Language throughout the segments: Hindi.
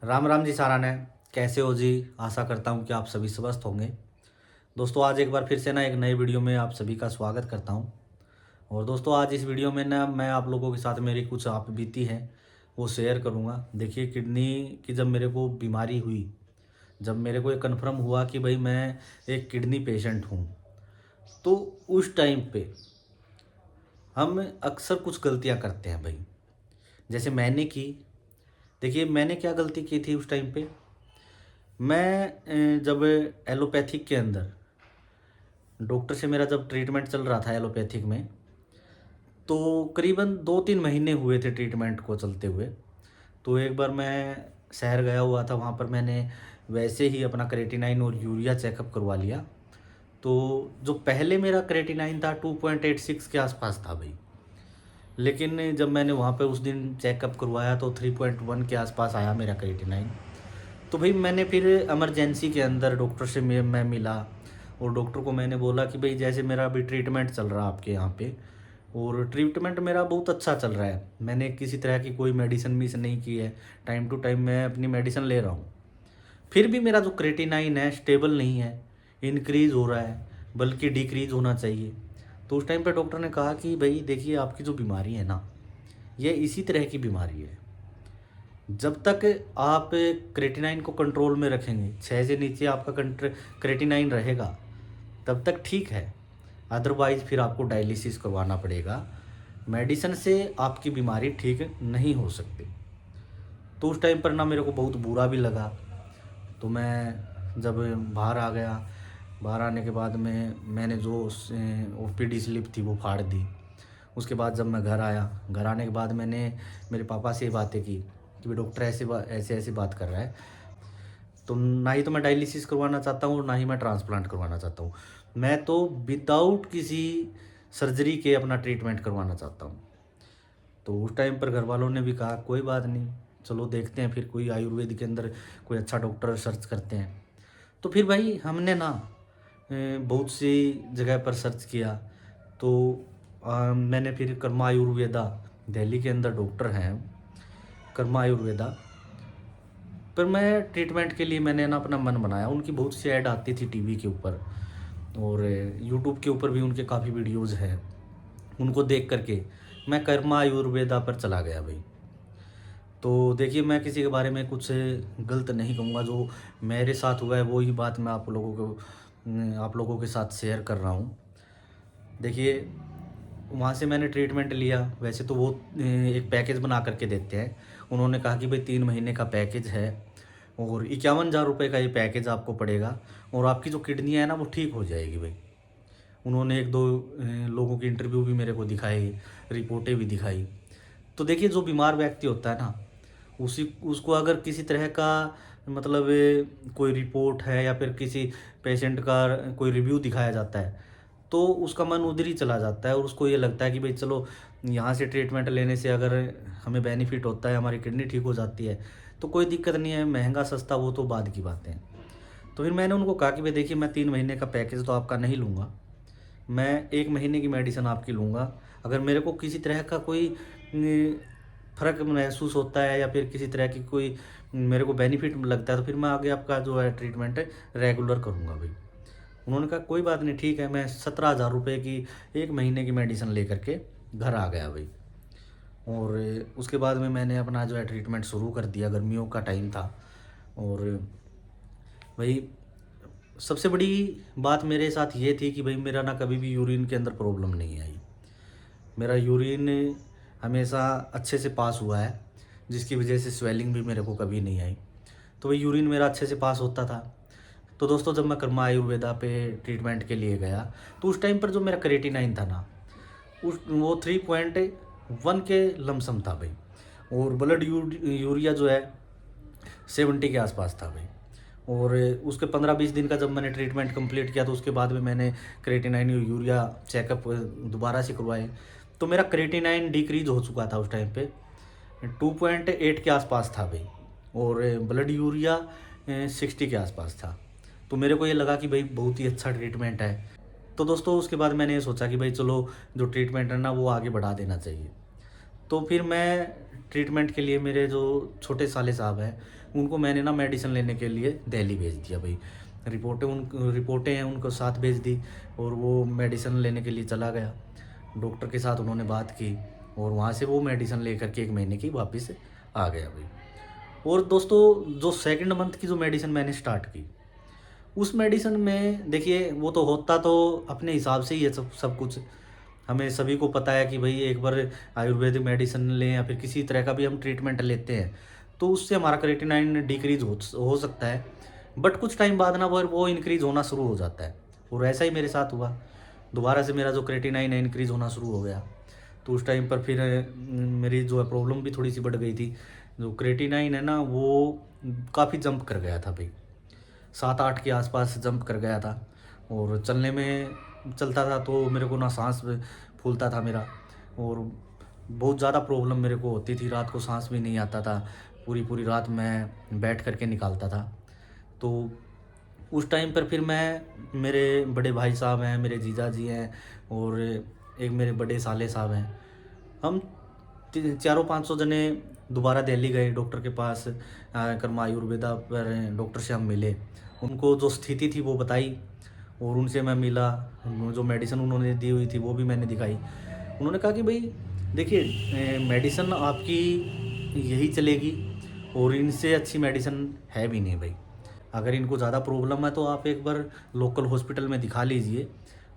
राम राम जी सारा ने। कैसे हो जी? आशा करता हूँ कि आप सभी स्वस्थ होंगे। दोस्तों आज एक बार फिर से ना एक नए वीडियो में आप सभी का स्वागत करता हूँ। और दोस्तों आज इस वीडियो में ना मैं आप लोगों के साथ मेरी कुछ आप बीती है वो शेयर करूँगा। देखिए किडनी की जब मेरे को बीमारी हुई, जब मेरे को ये कन्फर्म हुआ कि भाई मैं एक किडनी पेशेंट हूँ, तो उस टाइम पे हम अक्सर कुछ गलतियाँ करते हैं भाई। जैसे मैंने की, देखिए मैंने क्या गलती की थी उस टाइम पे। मैं जब एलोपैथिक के अंदर डॉक्टर से मेरा जब ट्रीटमेंट चल रहा था एलोपैथिक में, तो करीबन 2-3 महीने हुए थे ट्रीटमेंट को चलते हुए। तो एक बार मैं शहर गया हुआ था, वहाँ पर मैंने वैसे ही अपना क्रेटिनाइन और यूरिया चेकअप करवा लिया। तो जो पहले मेरा क्रेटिनाइन था 2.86 के आसपास था भाई, लेकिन जब मैंने वहाँ पे उस दिन चेकअप करवाया तो 3.1 के आसपास आया मेरा क्रेटिनाइन। तो भाई मैंने फिर इमरजेंसी के अंदर डॉक्टर से मैं मिला और डॉक्टर को मैंने बोला कि भाई जैसे मेरा अभी ट्रीटमेंट चल रहा है आपके यहाँ पे, और ट्रीटमेंट मेरा बहुत अच्छा चल रहा है, मैंने किसी तरह की कोई मेडिसिन मिस नहीं की है, टाइम टू टाइम मैं अपनी मेडिसिन ले रहा हूँ। फिर भी मेरा जो क्रेटिनाइन है स्टेबल नहीं है, इंक्रीज़ हो रहा है, बल्कि डिक्रीज़ होना चाहिए। तो उस टाइम पे डॉक्टर ने कहा कि भाई देखिए आपकी जो बीमारी है ना, ये इसी तरह की बीमारी है। जब तक आप क्रेटिनाइन को कंट्रोल में रखेंगे, 6 से नीचे आपका क्रेटिनाइन रहेगा, तब तक ठीक है। अदरवाइज़ फिर आपको डायलिसिस करवाना पड़ेगा। मेडिसिन से आपकी बीमारी ठीक नहीं हो सकती। तो उस टाइम पर ना मेरे को बहुत बुरा भी लगा। तो मैं जब बाहर आ गया, बाहर आने के बाद में मैंने जो ओपीडी स्लिप थी वो फाड़ दी। उसके बाद जब मैं घर आया, घर आने के बाद मैंने मेरे पापा से ये बातें की कि भाई डॉक्टर ऐसे ऐसे बात कर रहा है, तो ना ही तो मैं डायलिसिस करवाना चाहता हूँ और ना ही मैं ट्रांसप्लांट करवाना चाहता हूँ। मैं तो विदाउट किसी सर्जरी के अपना ट्रीटमेंट करवाना चाहता हूँ। तो उस टाइम पर घर वालों ने भी कहा कोई बात नहीं, चलो देखते हैं फिर कोई आयुर्वेद के अंदर कोई अच्छा डॉक्टर सर्च करते हैं। तो फिर भाई हमने ना बहुत सी जगह पर सर्च किया। तो मैंने फिर कर्मा आयुर्वेदा, दिल्ली के अंदर डॉक्टर हैं कर्मा आयुर्वेदा, पर मैं ट्रीटमेंट के लिए मैंने ना अपना मन बनाया। उनकी बहुत सी ऐड आती थी टीवी के ऊपर, और यूट्यूब के ऊपर भी उनके काफ़ी वीडियोज़ हैं। उनको देख करके मैं कर्मा आयुर्वेदा पर चला गया भाई। तो देखिए मैं किसी के बारे में कुछ गलत नहीं कहूँगा, जो मेरे साथ हुआ है वो ही बात मैं आप लोगों के साथ शेयर कर रहा हूँ। देखिए वहाँ से मैंने ट्रीटमेंट लिया। वैसे तो वो एक पैकेज बना करके देते हैं। उन्होंने कहा कि भाई 3 महीने का पैकेज है और 51,000 रुपये का ये पैकेज आपको पड़ेगा, और आपकी जो किडनी है ना वो ठीक हो जाएगी भाई। उन्होंने 1-2 लोगों की इंटरव्यू भी मेरे को दिखाई, रिपोर्टें भी दिखाई। तो देखिए जो बीमार व्यक्ति होता है ना, उसी उसको अगर किसी तरह का मतलब कोई रिपोर्ट है या फिर किसी पेशेंट का कोई रिव्यू दिखाया जाता है, तो उसका मन उधर ही चला जाता है और उसको ये लगता है कि भाई चलो यहाँ से ट्रीटमेंट लेने से अगर हमें बेनिफिट होता है, हमारी किडनी ठीक हो जाती है, तो कोई दिक्कत नहीं है, महंगा सस्ता वो तो बाद की बातें हैं। तो फिर मैंने उनको कहा कि भाई देखिए मैं 3 महीने का पैकेज तो आपका नहीं लूँगा, मैं 1 महीने की मेडिसिन आपकी लूँगा। अगर मेरे को किसी तरह का कोई फ़र्क महसूस होता है या फिर किसी तरह की कोई मेरे को बेनिफिट लगता है, तो फिर मैं आगे आपका जो है ट्रीटमेंट है रेगुलर करूँगा भाई। उन्होंने कहा कोई बात नहीं, ठीक है। मैं 17,000 रुपये की 1 महीने की मेडिसिन लेकर के घर आ गया भाई। और उसके बाद में मैंने अपना जो है ट्रीटमेंट शुरू कर दिया। गर्मियों का टाइम था, और भाई सबसे बड़ी बात मेरे साथ ये थी कि भाई मेरा ना कभी भी यूरिन के अंदर प्रॉब्लम नहीं आई। मेरा यूरिन हमेशा अच्छे से पास हुआ है, जिसकी वजह से स्वेलिंग भी मेरे को कभी नहीं आई। तो वही यूरिन मेरा अच्छे से पास होता था। तो दोस्तों जब मैं कर्मा आयुर्वेदा पे ट्रीटमेंट के लिए गया, तो उस टाइम पर जो मेरा क्रेटिनाइन था ना, उस वो 3.1 के लमसम था भाई, और ब्लड यूरिया जो है 70 के आसपास था भाई। और उसके 15-20 दिन का जब मैंने ट्रीटमेंट कंप्लीट किया, तो उसके बाद में मैंने क्रेटिनाइन यूरिया चेकअप दोबारा से करवाए। तो मेरा क्रेटिनाइन डिक्रीज हो चुका था उस टाइम पे, 2.8 के आसपास था भाई, और ब्लड यूरिया 60 के आसपास था। तो मेरे को ये लगा कि भाई बहुत ही अच्छा ट्रीटमेंट है। तो दोस्तों उसके बाद मैंने ये सोचा कि भाई चलो जो ट्रीटमेंट है ना वो आगे बढ़ा देना चाहिए। तो फिर मैं ट्रीटमेंट के लिए मेरे जो छोटे साले साहब हैं उनको मैंने ना मेडिसिन लेने के लिए दिल्ली भेज दिया भाई। रिपोर्टें हैं उनको साथ भेज दी और वो मेडिसिन लेने के लिए चला गया। डॉक्टर के साथ उन्होंने बात की और वहाँ से वो मेडिसिन लेकर के 1 महीने की वापस आ गया भाई। और दोस्तों जो सेकंड मंथ की जो मेडिसिन मैंने स्टार्ट की, उस मेडिसिन में देखिए वो तो होता तो अपने हिसाब से ही है सब कुछ। हमें सभी को पता है कि भाई एक बार आयुर्वेदिक मेडिसिन लें या फिर किसी तरह का भी हम ट्रीटमेंट लेते हैं तो उससे हमारा क्रेटिनाइन डिक्रीज हो सकता है, बट कुछ टाइम बाद ना वो इंक्रीज होना शुरू हो जाता है। और ऐसा ही मेरे साथ हुआ, दोबारा से मेरा जो क्रेटिनाइन है इंक्रीज होना शुरू हो गया। तो उस टाइम पर फिर मेरी जो है प्रॉब्लम भी थोड़ी सी बढ़ गई थी। जो क्रेटिनाइन है ना वो काफ़ी जंप कर गया था भाई, 7-8 के आसपास जंप कर गया था। और चलता था तो मेरे को ना सांस फूलता था मेरा, और बहुत ज़्यादा प्रॉब्लम मेरे को होती थी। रात को सांस भी नहीं आता था, पूरी पूरी रात मैं बैठ करके निकालता था। तो उस टाइम पर फिर मैं, मेरे बड़े भाई साहब हैं, मेरे जीजा जी हैं और एक मेरे बड़े साले साहब हैं, हम 400-500 जने दोबारा दिल्ली गए डॉक्टर के पास। कर्मा आयुर्वेदा पर डॉक्टर से हम मिले, उनको जो स्थिति थी वो बताई और उनसे मैं मिला। जो मेडिसिन उन्होंने दी हुई थी वो भी मैंने दिखाई। उन्होंने कहा कि भाई देखिए मेडिसिन आपकी यही चलेगी और इनसे अच्छी मेडिसिन है भी नहीं भाई। अगर इनको ज़्यादा प्रॉब्लम है तो आप एक बार लोकल हॉस्पिटल में दिखा लीजिए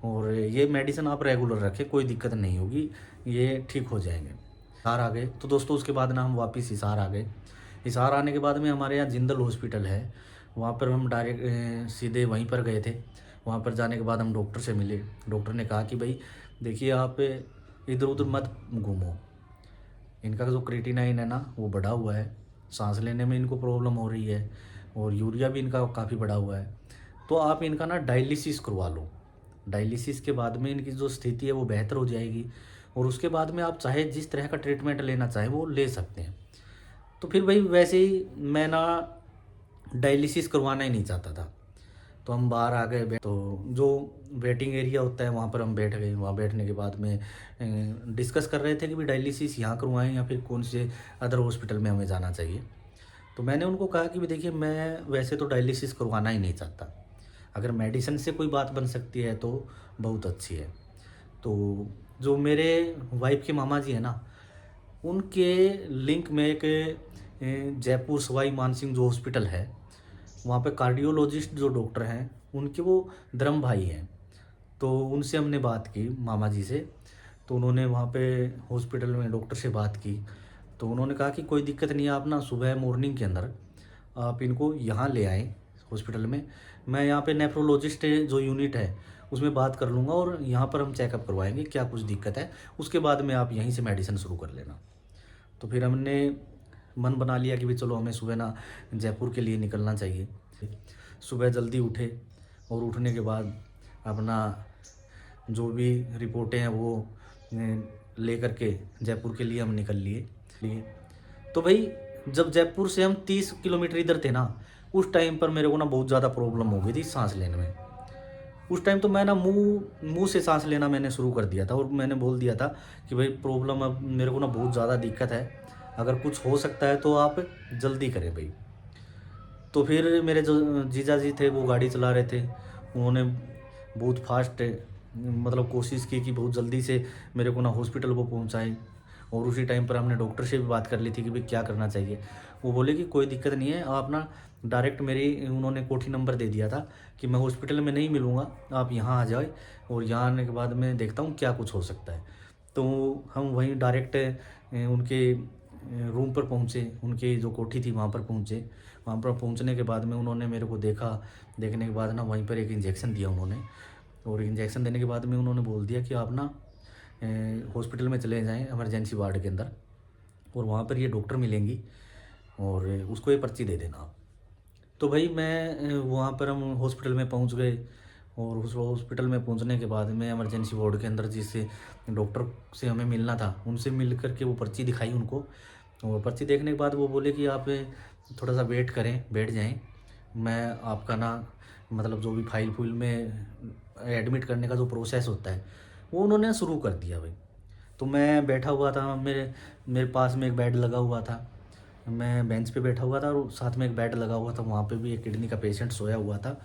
और ये मेडिसिन आप रेगुलर रखें, कोई दिक्कत नहीं होगी, ये ठीक हो जाएंगे। हिसार आ गए तो दोस्तों उसके बाद ना हम वापस हिसार आ गए। हिसार आने के बाद में हमारे यहाँ जिंदल हॉस्पिटल है, वहाँ पर हम डायरेक्ट सीधे वहीं पर गए थे। वहाँ पर जाने के बाद हम डॉक्टर से मिले। डॉक्टर ने कहा कि भाई देखिए आप इधर उधर मत घूमो, इनका जो क्रेटिनाइन है ना वो बढ़ा हुआ है, सांस लेने में इनको प्रॉब्लम हो रही है और यूरिया भी इनका काफ़ी बढ़ा हुआ है, तो आप इनका ना डायलिसिस करवा लो। डायलिसिस के बाद में इनकी जो स्थिति है वो बेहतर हो जाएगी और उसके बाद में आप चाहे जिस तरह का ट्रीटमेंट लेना चाहें वो ले सकते हैं। तो फिर भाई वैसे ही मैं ना डायलिसिस करवाना ही नहीं चाहता था, तो हम बाहर आ गए। तो जो वेटिंग एरिया होता है वहाँ पर हम बैठ गए। वहाँ बैठने के बाद में डिस्कस कर रहे थे कि भाई डायलिसिस यहाँ करवाएं या फिर कौन से अदर हॉस्पिटल में हमें जाना चाहिए। तो मैंने उनको कहा कि भाई देखिए मैं वैसे तो डायलिसिस करवाना ही नहीं चाहता, अगर मेडिसिन से कोई बात बन सकती है तो बहुत अच्छी है। तो जो मेरे वाइफ के मामा जी हैं ना, उनके लिंक में एक जयपुर सवाई मानसिंह जो हॉस्पिटल है, वहाँ पे कार्डियोलॉजिस्ट जो डॉक्टर हैं उनके वो धर्म भाई हैं। तो उनसे हमने बात की मामा जी से, तो उन्होंने वहाँ पे हॉस्पिटल में डॉक्टर से बात की। तो उन्होंने कहा कि कोई दिक्कत नहीं है, आप ना सुबह मॉर्निंग के अंदर आप इनको यहाँ ले आएँ हॉस्पिटल में। मैं यहाँ पे नेफ्रोलॉजिस्ट जो यूनिट है उसमें बात कर लूँगा और यहाँ पर हम चेकअप करवाएंगे क्या कुछ दिक्कत है, उसके बाद में आप यहीं से मेडिसिन शुरू कर लेना। तो फिर हमने मन बना लिया कि भाई चलो हमें सुबह ना जयपुर के लिए निकलना चाहिए। सुबह जल्दी उठे और उठने के बाद अपना जो भी रिपोर्टें हैं वो ले करके जयपुर के लिए हम निकल लिए। तो भाई जब जयपुर से हम 30 किलोमीटर इधर थे ना, उस टाइम पर मेरे को ना बहुत ज़्यादा प्रॉब्लम हो गई थी सांस लेने में। उस टाइम तो मैं ना मुंह से सांस लेना मैंने शुरू कर दिया था और मैंने बोल दिया था कि भाई प्रॉब्लम अब मेरे को ना बहुत ज़्यादा दिक्कत है, अगर कुछ हो सकता है तो आप जल्दी करें भाई। तो फिर मेरे जो जीजा जी थे वो गाड़ी चला रहे थे, उन्होंने बहुत फास्ट मतलब कोशिश की कि बहुत जल्दी से मेरे को ना हॉस्पिटल को पहुंचाएं। और उसी टाइम पर हमने डॉक्टर से भी बात कर ली थी कि भाई क्या करना चाहिए। वो बोले कि कोई दिक्कत नहीं है, आप ना डायरेक्ट मेरी, उन्होंने कोठी नंबर दे दिया था कि मैं हॉस्पिटल में नहीं मिलूँगा, आप यहाँ आ जाए और यहाँ आने के बाद मैं देखता हूँ क्या कुछ हो सकता है। तो हम वहीं डायरेक्ट उनके रूम पर पहुँचे, उनकी जो कोठी थी वहाँ पर पहुँचे। वहाँ पर पहुँचने के बाद में उन्होंने मेरे को देखा, देखने के बाद ना वहीं पर एक इंजेक्शन दिया उन्होंने, और इंजेक्शन देने के बाद में उन्होंने बोल दिया कि आप ना हॉस्पिटल में चले जाएं इमरजेंसी वार्ड के अंदर, और वहाँ पर ये डॉक्टर मिलेंगी और उसको ये पर्ची दे देना आप। तो भाई मैं वहाँ पर हम हॉस्पिटल में पहुँच गए और उस हॉस्पिटल में पहुँचने के बाद में इमरजेंसी वार्ड के अंदर जिससे डॉक्टर से हमें मिलना था उनसे मिल करके वो पर्ची दिखाई उनको, और पर्ची देखने के बाद वो बोले कि आप थोड़ा सा वेट करें, बैठ जाएं, मैं आपका ना मतलब जो भी फाइल फुल में एडमिट करने का जो प्रोसेस होता है वो उन्होंने शुरू कर दिया भाई। तो मैं बैठा हुआ था, मेरे मेरे पास में एक बेड लगा हुआ था, मैं बेंच पे बैठा हुआ था और साथ में एक बेड लगा हुआ था, वहाँ पे भी एक किडनी का पेशेंट सोया हुआ था।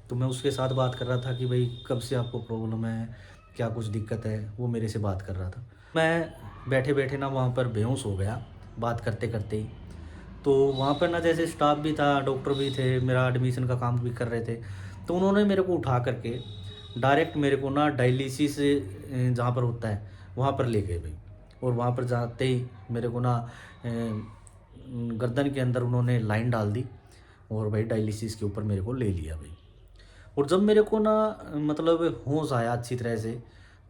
तो मैं उसके साथ बात कर रहा था कि भाई कब से आपको प्रॉब्लम है, क्या कुछ दिक्कत है, वो मेरे से बात कर रहा था। मैं बैठे बैठे ना वहाँ पर बेहोश हो गया बात करते करते ही। तो वहाँ पर ना जैसे स्टाफ भी था, डॉक्टर भी थे, मेरा एडमिशन का काम भी कर रहे थे, तो उन्होंने मेरे को उठा करके डायरेक्ट मेरे को ना डायलिसिस जहाँ पर होता है वहाँ पर ले गए भाई। और वहाँ पर जाते ही मेरे को ना गर्दन के अंदर उन्होंने लाइन डाल दी और भाई डायलिसिस के ऊपर मेरे को ले लिया भाई। और जब मेरे को ना मतलब होश आया अच्छी तरह से,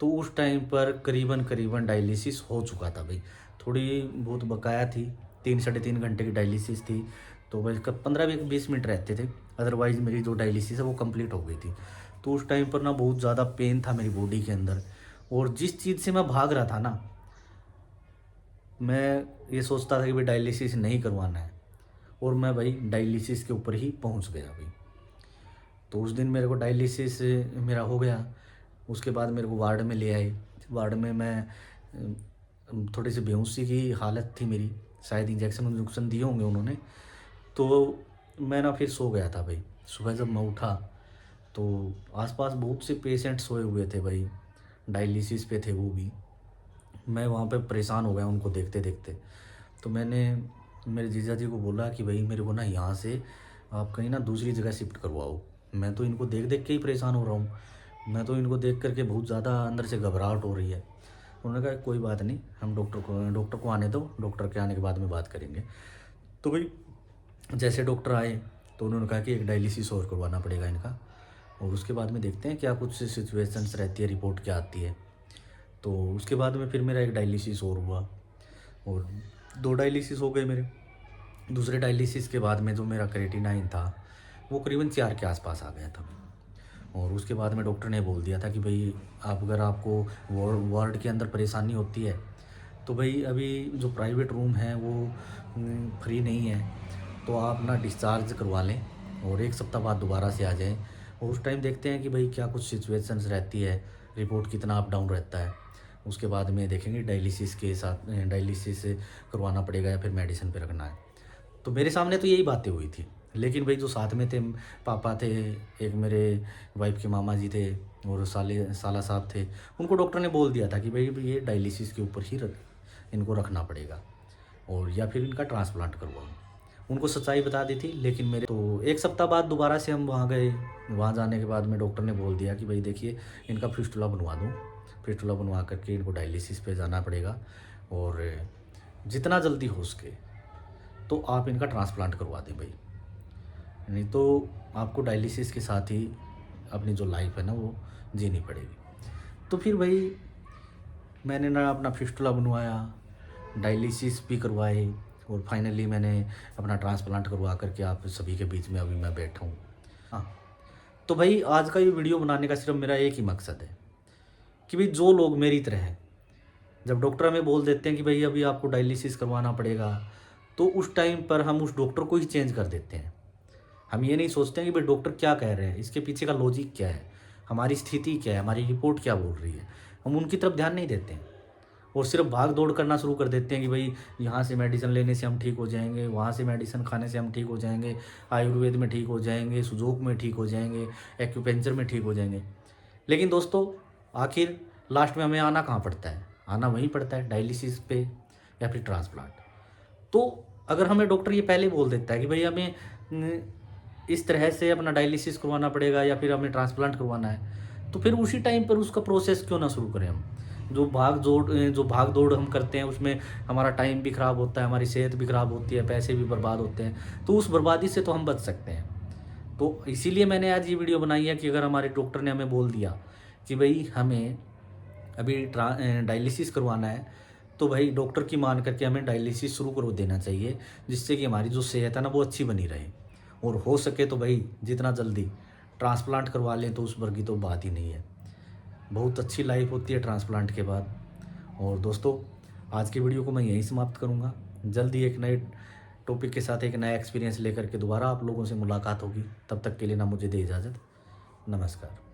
तो उस टाइम पर करीबन करीबन डायलिसिस हो चुका था भाई। थोड़ी बहुत बकाया थी, 3 साढ़े 3 घंटे की डायलिसिस थी, तो भाई कब 15-20 मिनट रहते थे, अदरवाइज़ मेरी जो डायलिसिस है वो कंप्लीट हो गई थी। तो उस टाइम पर ना बहुत ज़्यादा पेन था मेरी बॉडी के अंदर, और जिस चीज़ से मैं भाग रहा था ना, मैं ये सोचता था कि भाई डायलिसिस नहीं करवाना है, और मैं भाई डायलिसिस के ऊपर ही पहुंच गया भाई। तो उस दिन मेरे को डायलिसिस मेरा हो गया। उसके बाद मेरे को वार्ड में ले आए। वार्ड में मैं थोड़ी सी बेहोशी की हालत थी मेरी, शायद इंजेक्शन उन्जेक्शन दिए होंगे उन्होंने। तो मैं ना फिर सो गया था भाई। सुबह जब मैं उठा तो आसपास बहुत से पेशेंट सोए हुए थे भाई, डायलिसिस पे थे वो भी। मैं वहाँ पे परेशान हो गया उनको देखते देखते। तो मैंने मेरे जीजा जी को बोला कि भाई मेरे को ना यहाँ से आप कहीं ना दूसरी जगह शिफ्ट करवाओ, मैं तो इनको देख देख के ही परेशान हो रहा हूँ, मैं तो इनको देख करके बहुत ज़्यादा अंदर से घबराहट हो रही है। उन्होंने कहा कोई बात नहीं, हम डॉक्टर को आने दो, डॉक्टर के आने के बाद में बात करेंगे। तो भाई जैसे डॉक्टर आए तो उन्होंने कहा कि एक डायलिसिस और करवाना पड़ेगा इनका, और उसके बाद में देखते हैं क्या कुछ सिचुएशंस रहती है, रिपोर्ट क्या आती है। तो उसके बाद में फिर मेरा एक डायलिसिस और हुआ, और 2 डायलिसिस हो गए मेरे। दूसरे डायलिसिस के बाद में जो मेरा क्रेटिनाइन था वो करीबन 4 के आसपास आ गया था। और उसके बाद में डॉक्टर ने बोल दिया था कि भाई आप अगर आपको वार्ड के अंदर परेशानी होती है तो भाई अभी जो प्राइवेट रूम है वो फ्री नहीं है, तो आप ना डिस्चार्ज करवा लें और 1 सप्ताह बाद दोबारा से आ जाएं, और उस टाइम देखते हैं कि भाई क्या कुछ सिचुएशंस रहती है, रिपोर्ट कितना अप डाउन रहता है। उसके बाद में देखेंगे डायलिसिस के साथ डायलिसिस करवाना पड़ेगा या फिर मेडिसिन पे रखना है। तो मेरे सामने तो यही बातें हुई थी, लेकिन भाई जो साथ में थे, पापा थे, एक मेरे वाइफ के मामा जी थे और साला साहब थे, उनको डॉक्टर ने बोल दिया था कि भाई ये डायलिसिस के ऊपर ही इनको रखना पड़ेगा, और या फिर इनका ट्रांसप्लांट करवाओ। उनको सच्चाई बता दी थी। लेकिन मेरे तो 1 सप्ताह बाद दोबारा से हम वहाँ गए। वहाँ जाने के बाद में डॉक्टर ने बोल दिया कि भाई देखिए इनका फिस्टुला बनवा दूँ, फिस्टुला बनवा करके इनको डायलिसिस पे जाना पड़ेगा, और जितना जल्दी हो सके तो आप इनका ट्रांसप्लांट करवा दें भाई, नहीं तो आपको डायलिसिस के साथ ही अपनी जो लाइफ है ना वो जीनी पड़ेगी। तो फिर भाई मैंने ना अपना फिस्टुला बनवाया, डायलिसिस भी करवाए, और फाइनली मैंने अपना ट्रांसप्लांट करवा करके आप सभी के बीच में अभी मैं बैठा हूँ। हाँ, तो भाई आज का ये वीडियो बनाने का सिर्फ मेरा एक ही मकसद है कि भाई जो लोग मेरी तरह हैं, जब डॉक्टर हमें बोल देते हैं कि भाई अभी आपको डायलिसिस करवाना पड़ेगा, तो उस टाइम पर हम उस डॉक्टर को ही चेंज कर देते हैं। हम ये नहीं सोचते हैं कि भाई डॉक्टर क्या कह रहे हैं, इसके पीछे का लॉजिक क्या है, हमारी स्थिति क्या है, हमारी रिपोर्ट क्या बोल रही है। हम उनकी तरफ ध्यान नहीं देते हैं और सिर्फ भाग दौड़ करना शुरू कर देते हैं कि भाई यहाँ से मेडिसिन लेने से हम ठीक हो जाएंगे, वहाँ से मेडिसिन खाने से हम ठीक हो जाएंगे, आयुर्वेद में ठीक हो जाएंगे, सुजोक में ठीक हो जाएंगे, एक्यूपेंचर में ठीक हो जाएंगे। लेकिन दोस्तों आखिर लास्ट में हमें आना कहाँ पड़ता है? आना वहीं पड़ता है, डायलिसिस पे या फिर ट्रांसप्लांट। तो अगर हमें डॉक्टर ये पहले बोल देता है कि भाई हमें इस तरह से अपना डायलिसिस करवाना पड़ेगा या फिर हमें ट्रांसप्लांट करवाना है, तो फिर उसी टाइम पर उसका प्रोसेस क्यों ना शुरू करें हम। जो भाग दौड़ हम करते हैं उसमें हमारा टाइम भी ख़राब होता है, हमारी सेहत भी ख़राब होती है, पैसे भी बर्बाद होते हैं। तो उस बर्बादी से तो हम बच सकते हैं। तो इसीलिए मैंने आज ये वीडियो बनाई है कि अगर हमारे डॉक्टर ने हमें बोल दिया कि भाई हमें अभी डायलिसिस करवाना है, तो भाई डॉक्टर की मान करके हमें डायलिसिस शुरू कर देना चाहिए, जिससे कि हमारी जो सेहत है ना वो अच्छी बनी रहे। और हो सके तो भाई जितना जल्दी ट्रांसप्लांट करवा लें तो उस वर्ग की तो बात ही नहीं है। बहुत अच्छी लाइफ होती है ट्रांसप्लांट के बाद। और दोस्तों आज की वीडियो को मैं यहीं समाप्त करूँगा। जल्दी एक नए टॉपिक के साथ एक नया एक्सपीरियंस लेकर के दोबारा आप लोगों से मुलाकात होगी। तब तक के लिए ना मुझे दे इजाज़त। नमस्कार।